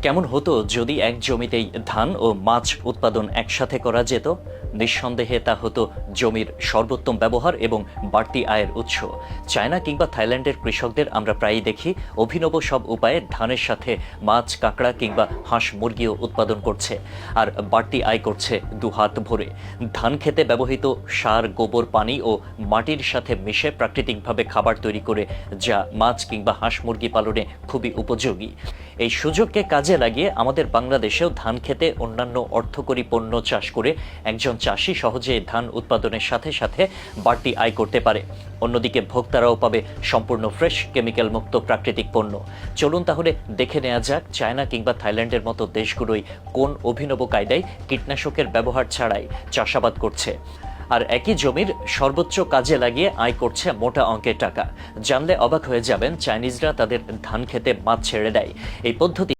কেমন হতো যদি এক জমিতেই ধান ও মাছ উৎপাদন একসাথে করা যেত? নিঃসন্দেহে তা হতো জমির সর্বোত্তম ব্যবহার এবং বাড়তি আয়ের উৎস। চায়না কিংবা থাইল্যান্ডের কৃষকদের আমরা প্রায়ই দেখি অভিনব সব উপায়ে ধানের সাথে মাছ, কাঁকড়া কিংবা হাঁস মুরগিও উৎপাদন করছে আর বাড়তি আয় করছে দুহাত ভরে। ধান খেতে ব্যবহৃত সার, গোবর, পানি ও মাটির সাথে মিশে প্রাকৃতিকভাবে খাবার তৈরি করে, যা মাছ কিংবা হাঁস মুরগি পালনে খুবই উপযোগী। এই সুযোগকে কাজে লাগিয়ে আমাদের বাংলাদেশেও ধান খেতে অন্যান্য অর্থকরী পণ্য চাষ করে একজন চাষি সহজে ধান উৎপাদনের সাথে সাথে বাড়তি আয় করতে পারে। অন্যদিকে ভোক্তারাও পাবে সম্পূর্ণ ফ্রেশ, কেমিক্যাল মুক্ত প্রাকৃতিক পণ্য। চলুন তাহলে দেখে নেওয়া যাক চায়না কিংবা থাইল্যান্ডের মতো দেশগুলোই কোন অভিনব কায়দায় কীটনাশকের ব্যবহার ছাড়াই চাষাবাদ করছে আর একই জমির সর্বোচ্চ কাজে লাগিয়ে আয় করছে মোটা অঙ্কের টাকা। জানলে অবাক হয়ে যাবেন, চাইনিজরা তাদের ধান খেতে মাছ ছেড়ে দেয়। এই পদ্ধতি